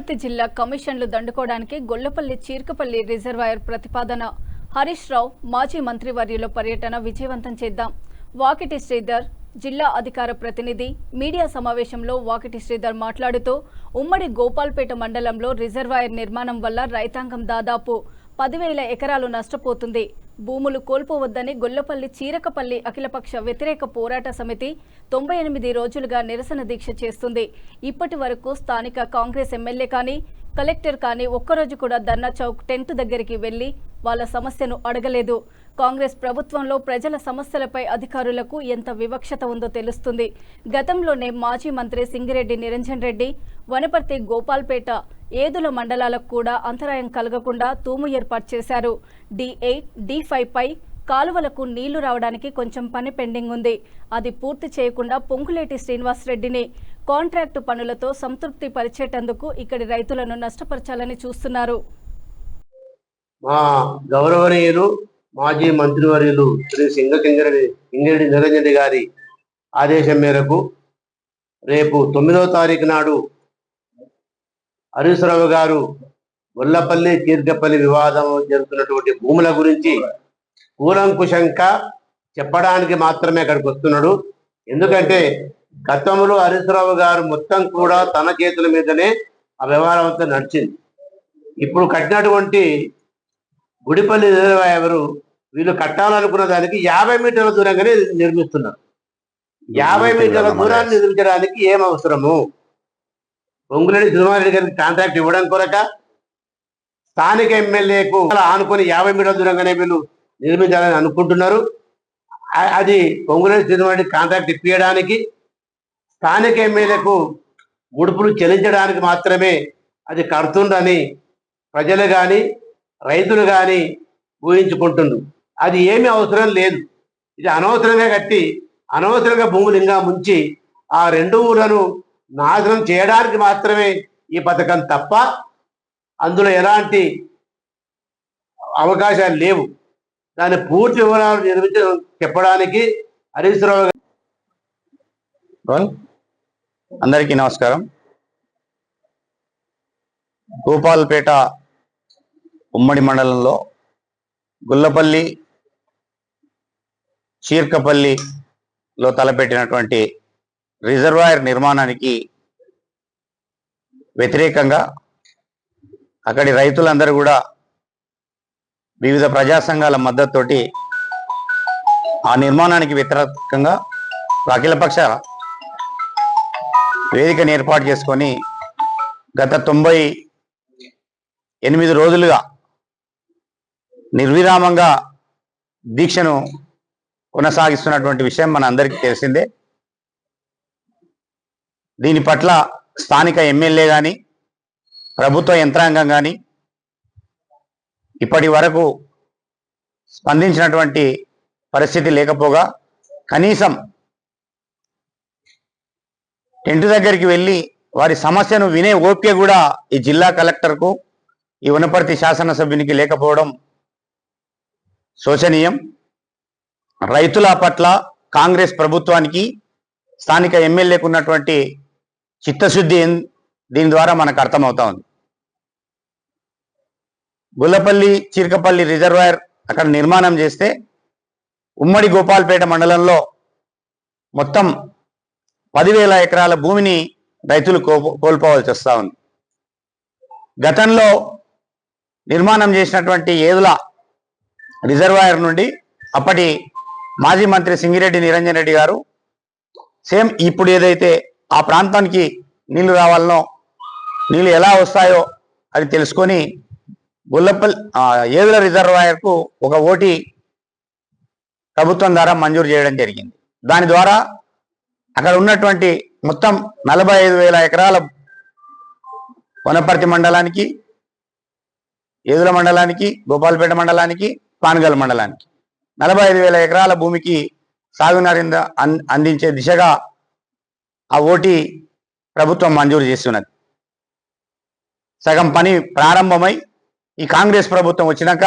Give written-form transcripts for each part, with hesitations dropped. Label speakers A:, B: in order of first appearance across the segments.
A: వనపర్తి జిల్లా కమిషన్లు దండుకోవడానికి గొల్లపల్లి చీర్కపల్లి రిజర్వాయర్ ప్రతిపాదన. హరీష్ రావు మాజీ మంత్రివర్యుల పర్యటన విజయవంతం చేద్దాం. వాకిటి శ్రీధర్ జిల్లా అధికార ప్రతినిధి మీడియా సమావేశంలో వాకిటి శ్రీధర్ మాట్లాడుతూ ఉమ్మడి గోపాల్పేట మండలంలో రిజర్వాయర్ నిర్మాణం వల్ల రైతాంగం దాదాపు 10,000 ఎకరాలు నష్టపోతుంది. భూములు కోల్పోవద్దని గొల్లపల్లి చీరకపల్లి అఖిలపక్ష వ్యతిరేక పోరాట సమితి 98 రోజులుగా నిరసన దీక్ష చేస్తుంది. ఇప్పటి వరకు స్థానిక కాంగ్రెస్ ఎమ్మెల్యే కానీ కలెక్టర్ కానీ ఒక్కరోజు కూడా ధర్నా చౌక్ టెంట్ దగ్గరికి వెళ్లి వాళ్ళ సమస్యను అడగలేదు. కాంగ్రెస్ ప్రభుత్వంలో ప్రజల సమస్యలపై అధికారులకు ఎంత వివక్షత ఉందో తెలుస్తుంది. గతంలోనే మాజీ మంత్రి సింగిరెడ్డి నిరంజన్ రెడ్డి వనపర్తి గోపాల్పేట ఏదుల మండలాలకు కూడా అంతరాయం కలగకుండా తూము ఏర్పాటు చేశారు. D8 D5 పై కాలువలకు నీళ్లు రావడానికి కొంచెం పని పెండింగ్ ఉంది. అది పూర్తి చేయకుండా పొంగులేటి శ్రీనివాసరెడ్డిని కాంట్రాక్టు పనులతో సంతృప్తి పరిచేటందుకు ఇక్కడి రైతులను నష్టపరచాలని చూస్తున్నారు.
B: మా గౌరవనీయులు మాజీ మంత్రివర్యులు శ్రీ సింగిరెడ్డి నిరంజన్ రెడ్డి గారి ఆదేశం మేరకు రేపు 9వ తారీఖు నాడు హరీష్ రావు గారు గొల్లపల్లి చీర్కపల్లి వివాదం జరుగుతున్నటువంటి భూముల గురించి కూలంకుశంగా చెప్పడానికి మాత్రమే అక్కడికి వస్తున్నాడు. ఎందుకంటే గతంలో హరీష్ రావు గారు మొత్తం కూడా తన చేతుల మీదనే ఆ వ్యవహారం అంతా నడిచింది. ఇప్పుడు కట్టినటువంటి గుడిపల్లి రిజర్వాయర్ వీళ్ళు కట్టాలనుకున్న దానికి 50 మీటర్ల దూరంగానే నిర్మిస్తున్నారు. 50 మీటర్ల దూరాన్ని నిర్మించడానికి ఏం అవసరము? పొంగులేటి శ్రీనివాసరెడ్డి గారికి కాంట్రాక్ట్ ఇవ్వడం కొరక స్థానిక ఎమ్మెల్యేకు ఆనుకొని 50 మీటర్ల దూరంగానే వీళ్ళు నిర్మించాలని అనుకుంటున్నారు. అది పొంగులేటి శ్రీనివాసరెడ్డి కాంట్రాక్ట్ ఇప్పించడానికి స్థానిక ఎమ్మెల్యేకు ముడుపులు చెల్లించడానికి మాత్రమే అది కడుతుందని ప్రజలు కానీ రైతులు కానీ ఊహించుకుంటున్నారు. అది ఏమీ అవసరం లేదు. ఇది అనవసరంగా కట్టి అనవసరంగా భూములు ఇంకా ముంచి ఆ 2 ఊర్లను నాశనం చేయడానికి మాత్రమే ఈ పథకం తప్ప అందులో ఎలాంటి అవకాశాలు లేవు. దాని పూర్తి వివరాలు చెప్పడానికి హరీష్ రావు గారు.
C: అందరికీ నమస్కారం. గోపాల్పేట ఉమ్మడి మండలంలో గుల్లపల్లి చీర్కపల్లిలో తలపెట్టినటువంటి రిజర్వాయర్ నిర్మాణానికి వ్యతిరేకంగా అక్కడి రైతులందరూ కూడా వివిధ ప్రజా సంఘాల మద్దతుతోటి ఆ నిర్మాణానికి వ్యతిరేకంగా అఖిలపక్ష వేదికను ఏర్పాటు చేసుకొని గత 98 రోజులుగా నిర్విరామంగా దీక్షను కొనసాగిస్తున్నటువంటి విషయం మన అందరికీ తెలిసిందే. దీని పట్ల స్థానిక ఎమ్మెల్యే కానీ ప్రభుత్వ యంత్రాంగం కానీ ఇప్పటి వరకు స్పందించినటువంటి పరిస్థితి లేకపోగా కనీసం టెంట్ దగ్గరికి వెళ్ళి వారి సమస్యను వినే ఓపిక కూడా ఈ జిల్లా కలెక్టర్కు ఈ వనపర్తి శాసనసభ్యునికి లేకపోవడం శోచనీయం. రైతుల పట్ల కాంగ్రెస్ ప్రభుత్వానికి స్థానిక ఎమ్మెల్యేకు ఉన్నటువంటి చిత్తశుద్ధి దీని ద్వారా మనకు అర్థమవుతా ఉంది. గుల్లపల్లి చీర్కపల్లి రిజర్వాయర్ అక్కడ నిర్మాణం చేస్తే ఉమ్మడి గోపాల్పేట మండలంలో మొత్తం 10,000 ఎకరాల భూమిని రైతులు కోల్పోవాల్సి వస్తూ ఉంది. గతంలో నిర్మాణం చేసినటువంటి ఏదుల రిజర్వాయర్ నుండి అప్పటి మాజీ మంత్రి సింగిరెడ్డి నిరంజన్ రెడ్డి గారు సేమ్ ఇప్పుడు ఏదైతే ఆ ప్రాంతానికి నీళ్లు రావాలనో నీళ్ళు ఎలా వస్తాయో అది తెలుసుకొని గుల్లపల్లి ఏదుల రిజర్వాయర్కు ఒక ఓటీ ప్రభుత్వం ద్వారా మంజూరు చేయడం జరిగింది. దాని ద్వారా అక్కడ ఉన్నటువంటి మొత్తం 45,000 ఎకరాల వనపర్తి మండలానికి, ఏదుల మండలానికి, గోపాల్పేట మండలానికి, పానగల్ మండలానికి 45,000 ఎకరాల భూమికి సాగునీరు అందించే దిశగా ఆ ఓటీ ప్రభుత్వం మంజూరు చేస్తున్నది. సగం పని ప్రారంభమై ఈ కాంగ్రెస్ ప్రభుత్వం వచ్చినాక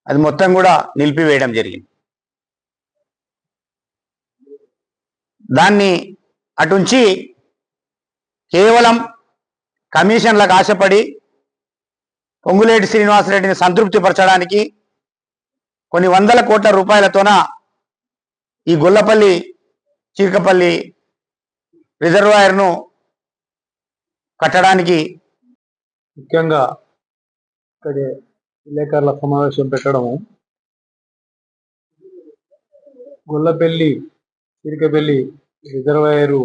C: అది మొత్తం కూడా నిలిపివేయడం జరిగింది. దాన్ని అటుంచి కేవలం కమిషన్లకు ఆశపడి పొంగులేటి శ్రీనివాసరెడ్డిని సంతృప్తిపరచడానికి కొన్ని వందల కోట్ల రూపాయలతోన ఈ గొల్లపల్లి చీర్కపల్లి రిజర్వాయర్ను కట్టడానికి
D: ముఖ్యంగా ఇక్కడ విలేకరుల సమావేశం పెట్టడము గొల్లపల్లి చిరికపల్లి రిజర్వాయరు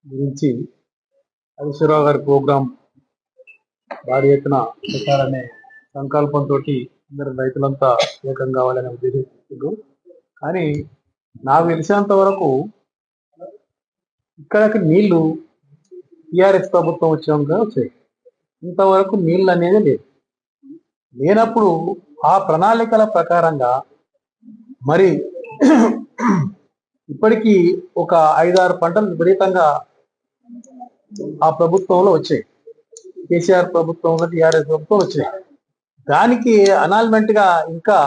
D: గురించి హరీశ్వరరావు గారి ప్రోగ్రాం భారీ ఎత్తున పెట్టాలనే సంకల్పంతో అందరు రైతులంతా ఏకం కావాలనే ఉద్దేశించారు. కానీ నాకు తెలిసినంత వరకు ఇక్కడికి నీళ్లు టిఆర్ఎస్ ప్రభుత్వం వచ్చాక వచ్చాయి. ఇంతవరకు నీళ్ళు అనేది లేదు. లేనప్పుడు ఆ ప్రణాళికల ప్రకారంగా మరి ఇప్పటికీ ఒక 5-6 పంటలు విపరీతంగా ఆ ప్రభుత్వంలో వచ్చాయి. కేసీఆర్ ప్రభుత్వంలో టిఆర్ఎస్ ప్రభుత్వం వచ్చాయి. దానికి అనాల్మెంట్ గా ఇంకా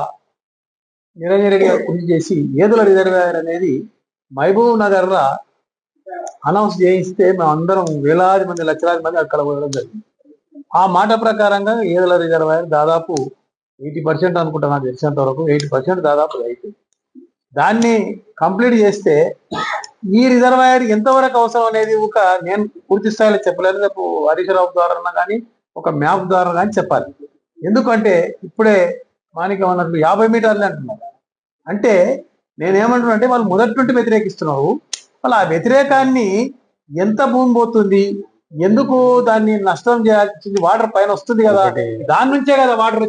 D: నిరంజన్ రెడ్డి గారు కృషి చేసి ఏదుల రిజర్వాయర్ అనేది మహబూబ్ నగర్ లా అనౌన్స్ చేయిస్తే మేము అందరం వేలాది మంది లక్షలాది మంది అక్కడ పోవడం జరిగింది. ఆ మాట ప్రకారంగా ఏదుల రిజర్వాయర్ దాదాపు 80% అనుకుంటా, నాకు తెలిసినంత వరకు 80% దాదాపు రైతు. దాన్ని కంప్లీట్ చేస్తే ఈ రిజర్వాయర్ ఎంతవరకు అవసరం అనేది ఒక నేను పూర్తి స్థాయిలో చెప్పలేదు. రేపు హరీశ్రావు ద్వారా కానీ ఒక మ్యాప్ ద్వారా కానీ చెప్పాలి. ఎందుకంటే ఇప్పుడే మాణిక్యం అన్నట్లు 50 మీటర్లు అంటున్నారు. అంటే నేనేమంటున్నా అంటే వాళ్ళు మొదటి నుండి వ్యతిరేకిస్తున్నారు. వాళ్ళు ఆ వ్యతిరేకాన్ని ఎంత భూమి పోతుంది, ఎందుకు దాన్ని నష్టం చేయాల్సింది, వాటర్ పైన వస్తుంది కదా, దాని నుంచే కదా వాటర్